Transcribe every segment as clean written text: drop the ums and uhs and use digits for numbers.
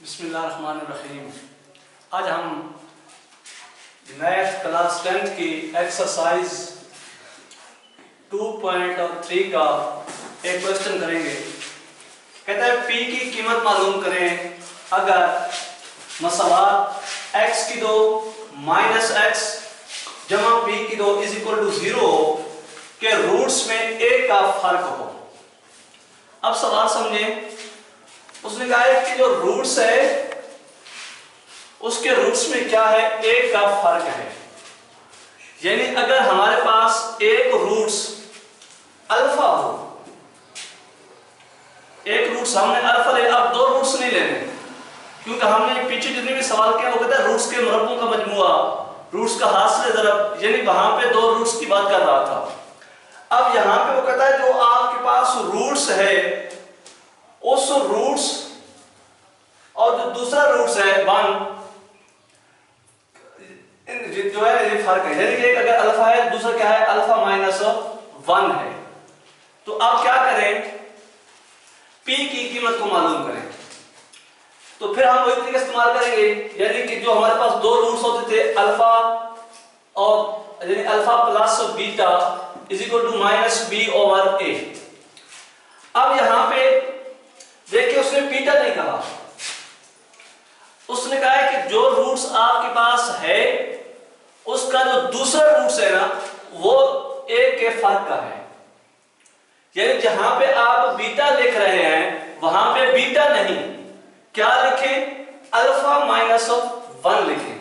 बिस्मिल्लाहिर्रहमानिर्रहीम। आज हम मैथ क्लास 10 की एक्सरसाइज 2.3 का एक क्वेश्चन करेंगे। कहता है P की कीमत मालूम करें अगर मसवात x की दो माइनस एक्स जमा P की दो इज इक्वल टू 0 के रूट्स में a का फर्क हो। अब सवाल समझें। उसने कहा है कि जो रूट्स है उसके रूट्स में क्या है, a का फर्क है। यानी अगर हमारे पास एक रूट्स अल्फा हो, एक रूट्स हमने अल्फा ले, अब दो रूट्स नहीं लेने, क्योंकि हमने पीछे जितने भी सवाल किया वो कहता है रूट्स के मरब्बों का मजमुआ, रूट्स का हासिल ज़रब, यानी वहां पे दो रूट्स की बात कर रहा था। अब यहां पे वो कहता है जो आपके पास रूट्स है उस रूट्स और जो दूसरा रूट्स है 1 जो है ये फर्क है। यानी कि एक अगर अल्फा है दूसरा क्या है, अल्फा माइनस 1 है। तो आप क्या करें, P की कीमत को मालूम करें। तो फिर हम वही तरीका इस्तेमाल करेंगे, यानी कि जो हमारे पास दो रूट्स होते थे अल्फा और यानी alpha plus beta is equal to minus B over A. अब यहां पे देखिए उसने बीटा नहीं कहा, उसने कहा है कि जो रूट्स आपके पास है उसका जो दूसरा रूट्स है ना वो a के फर्क का है। यानी जहां पे आप बीटा लिख रहे हैं वहां पे बीटा नहीं, क्या लिखें, अल्फा माइनस 1 लिखें।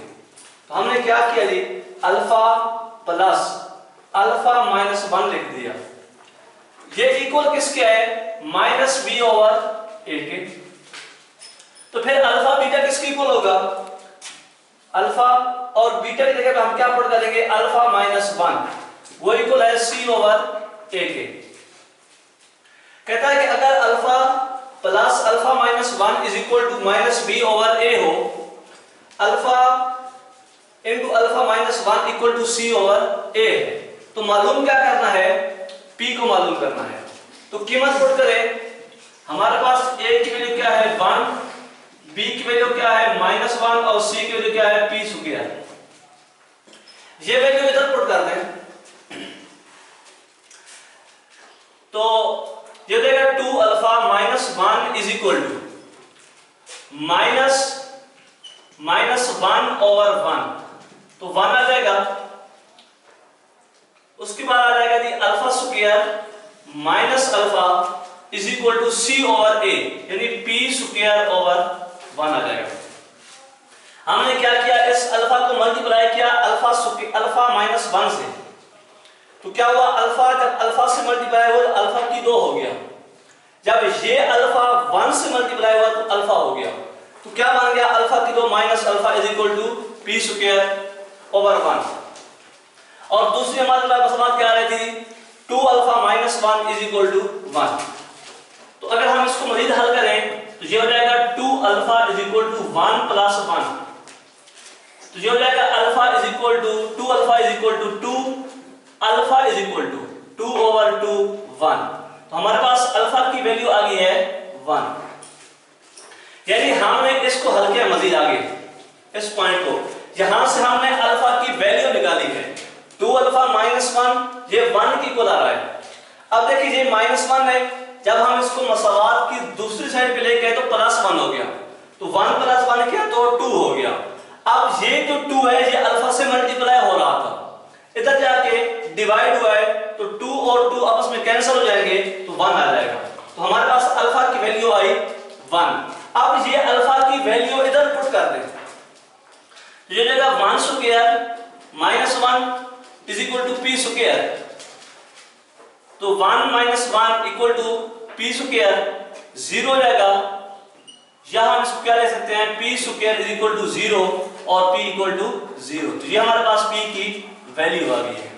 तो हमने क्या किया जी, अल्फा प्लस अल्फा माइनस 1 लिख दिया। ये इक्वल किसके है, माइनस बी ओवर ए के। तो फिर अल्फा बीटा किसके इक्वल होगा, अल्फा और बीटा की जगह पे हम क्या पुट करेंगे, अल्फा माइनस 1 वो इक्वल है सी ओवर ए के। कहता है कि अगर alpha plus alpha minus 1 is equal to minus B over A हो, alpha into alpha minus 1 equal to C over A है। तो मालूम क्या करना है, P को मालूम करना है। तो कीमत पुट करें, हमारे पास a की वैल्यू क्या है 1, b की वैल्यू क्या है -1 और c की वैल्यू क्या है p स्क्वायर। ये वैल्यू इधर पुट कर दें तो ये देगा 2 alpha -1 is equal to -1 over 1, तो 1 आ जाएगा। उसके बाद आ जाएगा जी alpha square minus alpha is equal to C over A, यानी p स्क्वायर ओवर 1 आ जाएगा। हमने क्या किया, इस अल्फा को मल्टीप्लाई किया अल्फा माइनस 1 से, तो क्या हुआ, अल्फा जब अल्फा से मल्टीप्लाई हुआ तो अल्फा की 2 हो गया। जब ये अल्फा 1 से मल्टीप्लाई हुआ तो अल्फा हो गया। तो क्या बन गया, अल्फा की 2 minus alpha is equal to p square over 1। और दूसरी हमारे पास क्या आ रही थी, 2 alpha minus 1 is equal to 1। तो अगर हम इसको मजीद हल करें तो ये हो जाएगा 2 alpha is equal to 1 plus 1, तो ये हो जाएगा alpha is equal to 2 alpha is equal to 2 alpha is equal to 2 over 2 1। तो हमारे पास अल्फा की वैल्यू आ गई है 1। यानी हमने इसको हल किया मजीद आगे, इस पॉइंट को यहां से हमने अल्फा की वैल्यू निकाली है 2 अल्फा माइनस 1, ये 1 की इक्वल आ रहा है। अब देखिए ये -1 है, जब हम इसको मसवात की दूसरी साइड पे ले गए तो +1 हो गया, तो 1 + 1 किया तो 2 हो गया। अब ये जो 2 है ये अल्फा से मल्टीप्लाई हो रहा था, इधर जाके डिवाइड हुआ है तो 2 और 2 आपस में कैंसिल हो जाएंगे तो 1 आ जाएगा। तो हमारे पास अल्फा की वैल्यू आई 1। अब ये अल्फा की वैल्यू इधर पुट कर दें, ये जगह 1 square minus 1 is equal to p square, तो 1 - 1 इक्वल टू p स्क्वायर 0 हो जाएगा। या हम इसको क्या ले सकते हैं, p square is equal to 0 और p इक्वल टू 0। तो ये हमारे पास p की वैल्यू आ गई है।